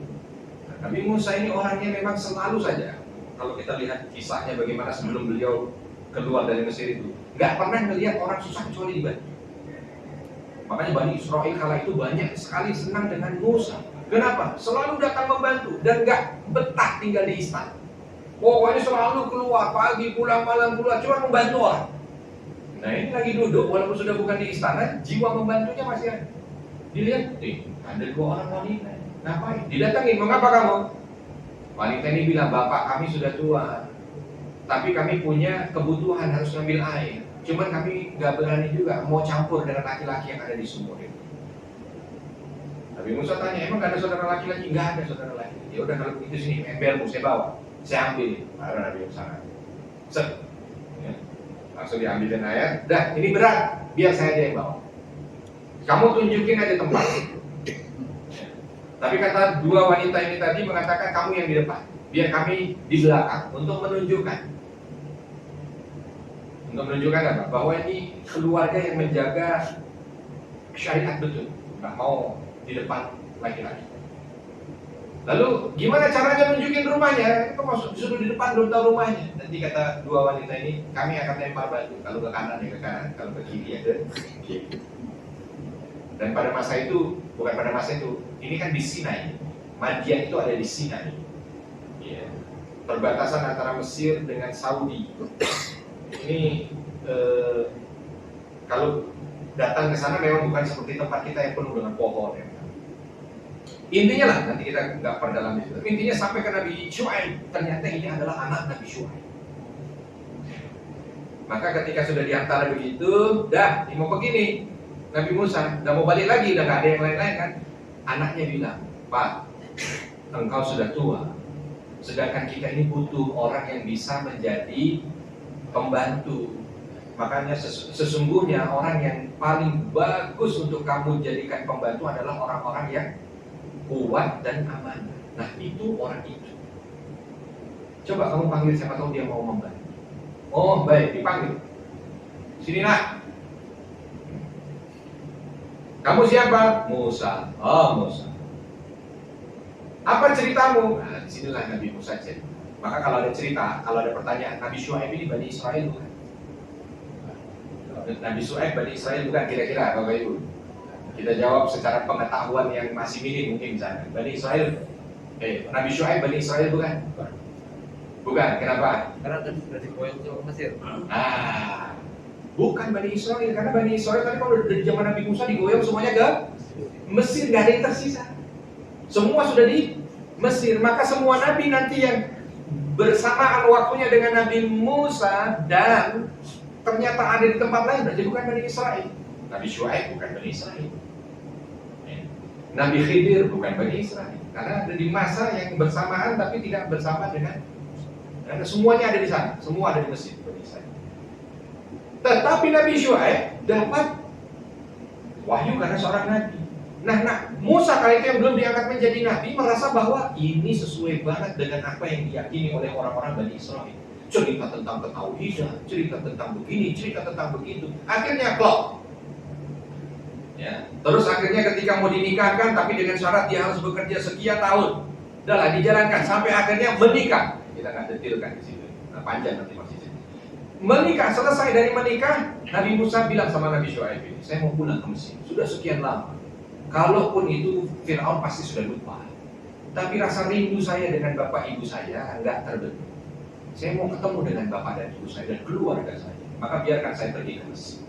Nabi Musa ini orangnya memang selalu saja, kalau kita lihat kisahnya bagaimana sebelum beliau keluar dari Mesir itu, nggak pernah melihat orang susah kecuali dibantu. Makanya Bani Israel kala itu banyak sekali senang dengan Musa. Kenapa? Selalu datang membantu dan nggak betah tinggal di istana. Pokoknya selalu keluar pagi, pulang malam, keluar cuma membantu orang. Nah ini lagi duduk, walaupun sudah bukan di istana, jiwa membantunya masih ada. Dilihat, ada dua orang wanita. Ngapain? Didatangin, mengapa kamu? Wanita ini bilang, bapak kami sudah tua, tapi kami punya kebutuhan harus ngambil air. Cuman kami gak berani juga mau campur dengan laki-laki yang ada di sumur itu. Nabi Musa tanya, emang gak ada saudara laki-laki? Gak ada saudara laki. Ya udah kalau begitu sini, embermu saya bawa, saya ambil. Baru Nabi Musa set, ya. Langsung diambilin air. Dah, ini berat, biar saya aja yang bawa. Kamu tunjukin aja tempat. Tapi kata dua wanita ini tadi mengatakan kamu yang di depan, biar kami di belakang untuk menunjukkan apa? Bahwa ini keluarga yang menjaga syariat betul, nggak mau di depan laki-laki. Lalu gimana caranya nunjukin rumahnya? Kok masuk disuruh di depan belum tahu rumahnya? Nanti kata dua wanita ini, kami akan lempar batu. Kalau ke kanan ya ke kanan, kalau ke kiri ya ke kiri. Dan pada masa itu, bukan pada masa itu, ini kan di Sinai. Madian itu ada di Sinai. Ya. Perbatasan antara Mesir dengan Saudi. Ini kalau datang ke sana memang bukan seperti tempat kita yang penuh dengan pohon. Ya. Intinya lah, nanti kita nggak perdalam di situ. Intinya sampai ke Nabi Syuaib, ternyata ini adalah anak Nabi Syuaib. Maka ketika sudah diantara begitu, dah, ini mau begini. Nabi Musa udah mau balik lagi, udah gak ada yang lain-lain kan. Anaknya bilang, Pak, engkau sudah tua, sedangkan kita ini butuh orang yang bisa menjadi pembantu. Makanya sesungguhnya orang yang paling bagus untuk kamu jadikan pembantu adalah orang-orang yang kuat dan amanah. Nah itu orang itu. Coba kamu panggil, siapa tahu dia mau membantu. Oh baik, dipanggil. Sini nak. Kamu siapa? Musa. Oh Musa. Apa ceritamu? Nah, disinilah Nabi Musa cerita. Maka kalau ada cerita, kalau ada pertanyaan, Nabi Syuaib ini Bani Israel bukan? Nabi Syuaib Bani Israel bukan, kira-kira Bapak Ibu? Kita jawab secara pengetahuan yang masih minim mungkin misalnya. Bani Israel, Nabi Syuaib Bani Israel bukan? Bukan, kenapa? Karena tadi sudah diboyong sama Mesir. Nah, bukan Bani Israel, karena Bani Israel tadi kalau dari zaman Nabi Musa digoyong semuanya ke Mesir, nggak ada yang tersisa. Semua sudah di Mesir, maka semua Nabi nanti yang bersamaan waktunya dengan Nabi Musa dan ternyata ada di tempat lain berarti bukan Bani Israel. Nabi Syuaib bukan Bani Israel. Nabi Khidir bukan Bani Israel. Karena ada di masa yang bersamaan tapi tidak bersama dengan, karena semuanya ada di sana, semua ada di Mesir, Bani Israel. Tetapi Nabi Syuaib dapat wahyu karena seorang nabi. Nah, Musa kali itu yang belum diangkat menjadi nabi merasa bahwa ini sesuai banget dengan apa yang diyakini oleh orang-orang Bani Israel. Cerita tentang ketauhidan, cerita tentang begini, cerita tentang begitu. Akhirnya klop. Ya. Terus akhirnya ketika mau dinikahkan tapi dengan syarat dia harus bekerja sekian tahun. Udahlah dijalankan sampai akhirnya menikah. Kita nggak detilkan di sini. Nah, panjang nanti masih. Menikah, selesai dari menikah, Nabi Musa bilang sama Nabi Syuaib ini, saya mau pulang ke Mesir, sudah sekian lama. Kalaupun itu Fir'aun pasti sudah lupa. Tapi rasa rindu saya dengan bapak ibu saya enggak terbendung. Saya mau ketemu dengan bapak dan ibu saya dan keluarga saya. Maka biarkan saya pergi ke Mesir.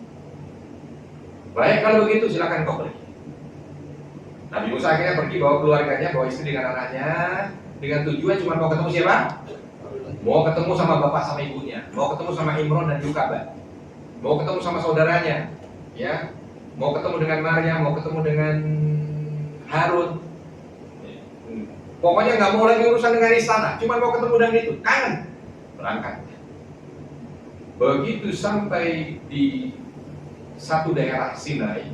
Baik kalau begitu silakan kau pergi. Nabi Musa akhirnya pergi bawa keluarganya, bawa istri dengan anaknya, dengan tujuan cuma mau ketemu siapa? Mau ketemu sama bapak sama ibunya, mau ketemu sama Imron dan Yukaba, mau ketemu sama saudaranya, ya, mau ketemu dengan Maryam, mau ketemu dengan Harun. Pokoknya nggak mau lagi urusan dengan istana, cuma mau ketemu dengan itu, kangen, berangkat. Begitu sampai di satu daerah Sinai.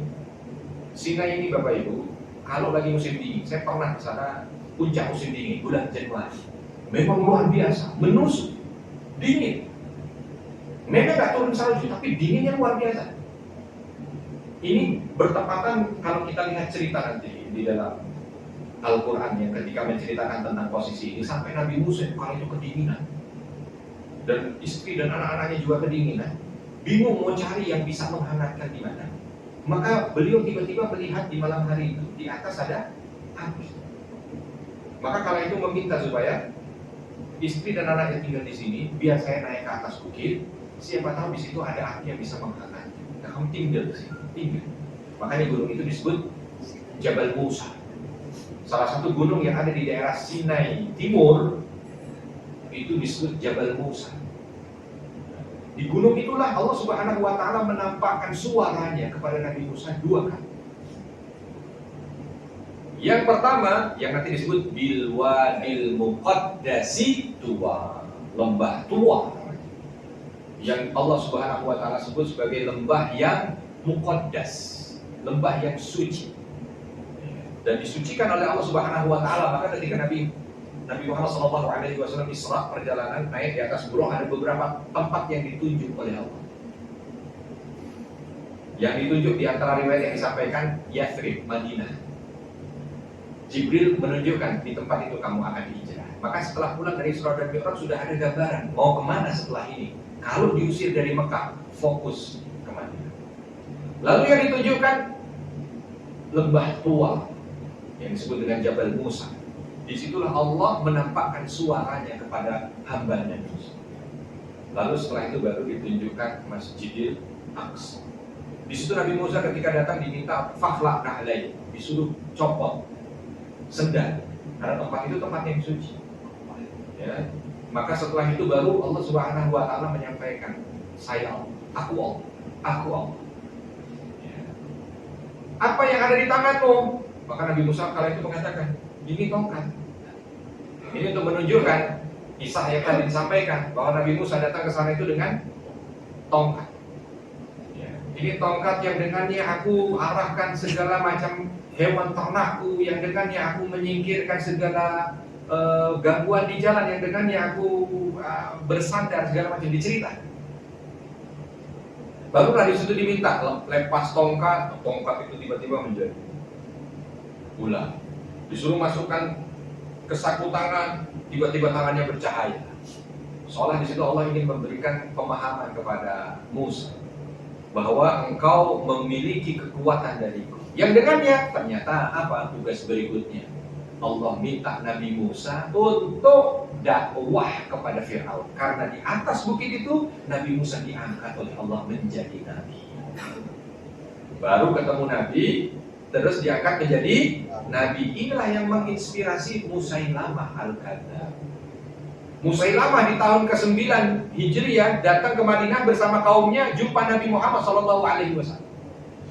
Sinai ini Bapak Ibu, kalau lagi musim dingin, saya pernah ke sana puncak musim dingin bulan Januari. Memang luar biasa, menusuk, dingin. Memang nggak turun salju, tapi dinginnya luar biasa. Ini bertepatan kalau kita lihat cerita nanti di dalam Al-Quran yang ketika menceritakan tentang posisi ini, sampai Nabi Musa kalau itu kedinginan, dan istri dan anak-anaknya juga kedinginan, bingung mau cari yang bisa menghangatkan di mana. Maka beliau tiba-tiba melihat di malam hari itu di atas ada api. Maka kala itu meminta supaya istri dan anaknya tinggal di sini, biar saya naik ke atas bukit. Siapa tahu di situ ada api yang bisa menghangat. Nah, kamu tinggal di sini, tinggal. Makanya gunung itu disebut Jabal Musa. Salah satu gunung yang ada di daerah Sinai Timur itu disebut Jabal Musa. Di gunung itulah Allah Subhanahu wa Ta'ala menampakkan suaranya kepada Nabi Musa 2 kali. Yang pertama yang nanti disebut Bilwadil Muqaddasi Tuwa, lembah Tuwa, yang Allah Subhanahu wa Ta'ala sebut sebagai lembah yang muqaddas, lembah yang suci dan disucikan oleh Allah Subhanahu wa Ta'ala. Maka ketika Nabi Muhammad SAW Isra perjalanan naik di atas burung, ada beberapa tempat yang ditunjuk oleh Allah. Yang ditunjuk di antara riwayat yang disampaikan Yathrib, Madinah. Jibril menunjukkan di tempat itu kamu akan dihijrah. Maka setelah pulang dari Isra dan Mi'raj sudah ada gambaran mau kemana setelah ini. Kalau diusir dari Mekah, fokus ke Madinah. Lalu yang ditunjukkan lembah tua yang disebut dengan Jabal Musa. Disitulah Allah menampakkan suaranya kepada hamba-Nya Musa. Lalu setelah itu baru ditunjukkan Masjidil Aqsa. Di situ Nabi Musa ketika datang diminta fakhlaq na'lai, disuruh copot sendal, karena tempat itu tempat yang suci. Ya. Maka setelah itu baru Allah Subhanahu wa Ta'ala menyampaikan, saya Allah, aku Allah, aku Allah. Ya. Apa yang ada di tanganmu? Maka Nabi Musa kala itu mengatakan, ini tongkat. Ini untuk menunjukkan kisah yang tadi disampaikan bahwa Nabi Musa datang ke sana itu dengan tongkat. Ya. Ini tongkat yang dengannya aku arahkan segala macam hewan ternakku, yang dengannya aku menyingkirkan segala gangguan di jalan, yang dengannya aku bersandar, segala macam dicerita. Baru dari situ diminta lepas tongkat itu tiba-tiba menjadi ular. Disuruh masukkan ke saku tangan, tiba-tiba tangannya bercahaya. Soalnya di situ Allah ingin memberikan pemahaman kepada Musa bahwa engkau memiliki kekuatan dariku. Yang dengannya ternyata apa tugas berikutnya? Allah minta Nabi Musa untuk dakwah kepada Fir'aun. Karena di atas bukit itu Nabi Musa diangkat oleh Allah menjadi Nabi. Baru ketemu Nabi, terus diangkat menjadi Nabi. Inilah yang menginspirasi Musailamah Al-Kadzdzab. Musailamah di tahun ke-9 Hijriah datang ke Madinah bersama kaumnya, jumpa Nabi Muhammad SAW.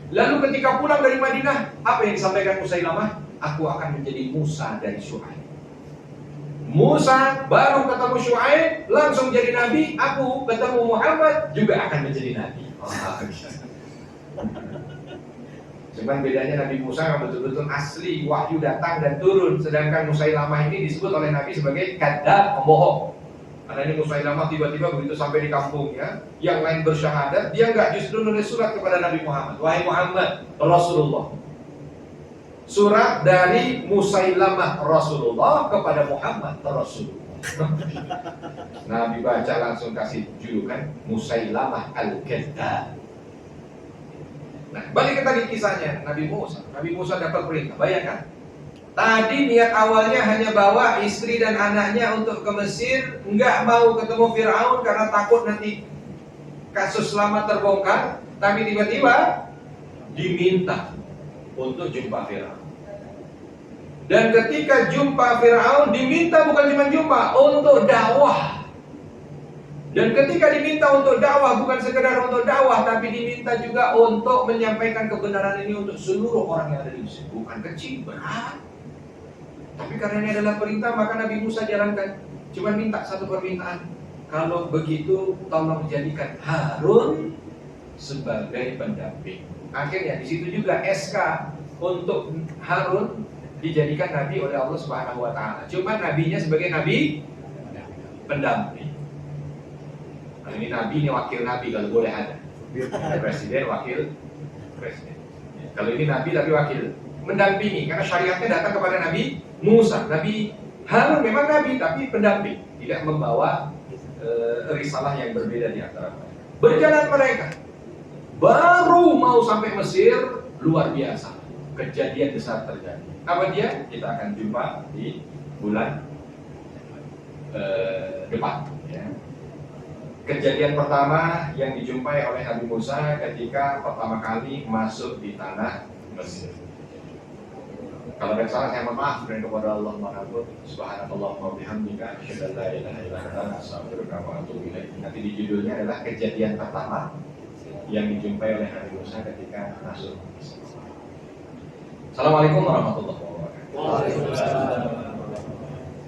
Lalu ketika pulang dari Madinah, apa yang disampaikan Musailamah? Aku akan menjadi Musa dari Syuaib. Musa baru ketemu Syuaib, langsung jadi Nabi. Aku ketemu Muhammad, juga akan menjadi Nabi. Cuman bedanya Nabi Musa yang betul-betul asli, wahyu datang dan turun. Sedangkan Musailamah ini disebut oleh Nabi sebagai kadzdzab, pembohong. Karena ini Musailamah tiba-tiba begitu sampai di kampungnya, yang lain bersyahadat, dia nggak justru nulis surat kepada Nabi Muhammad. Wahai Muhammad, Rasulullah. Surat dari Musailamah Rasulullah kepada Muhammad Rasulullah. Nabi baca langsung kasih julukan Musailamah Al-Kadzdzab. Nah, balik ke tadi kisahnya Nabi Musa. Nabi Musa dapat perintah. Bayangkan, tadi niat awalnya hanya bawa istri dan anaknya untuk ke Mesir, nggak mau ketemu Fir'aun karena takut nanti kasus lama terbongkar. Tapi tiba-tiba diminta untuk jumpa Fir'aun. Dan ketika jumpa Fir'aun, diminta bukan cuma jumpa, untuk dakwah. Dan ketika diminta untuk dakwah, bukan sekedar untuk dakwah, tapi diminta juga untuk menyampaikan kebenaran ini untuk seluruh orang yang ada di Mesir. Bukan kecil, berat. Tapi karena ini adalah perintah, maka Nabi Musa jalankan. Cuma minta satu permintaan. Kalau begitu, tolong jadikan Harun sebagai pendamping. Akhirnya di situ juga SK untuk Harun dijadikan nabi oleh Allah Subhanahu wa Ta'ala. Cuma nabinya sebagai nabi pendamping. Nah, ini nabi, ini wakil nabi kalau boleh ada. Presiden, wakil presiden. Ya, kalau ini nabi tapi wakil mendampingi, karena syariatnya datang kepada Nabi Musa. Nabi Harun memang nabi tapi pendamping, tidak membawa risalah yang berbeda di antara mereka. Berjalan mereka, baru mau sampai Mesir, luar biasa, kejadian besar terjadi. Apa dia? Kita akan jumpa di bulan depan. Ya. Kejadian pertama yang dijumpai oleh Nabi Musa ketika pertama kali masuk di tanah Mesir. Kalau ada salah saya mohon maaf dan kepada Allah manapun. Subhanallah wa bihamdika asyhadu an la ilaha illa anta astaghfiruka wa atubu ilaik. Nanti di judulnya adalah kejadian pertama yang dijumpai oleh Nabi Musa ketika masuk. Assalamualaikum warahmatullahi wabarakatuh.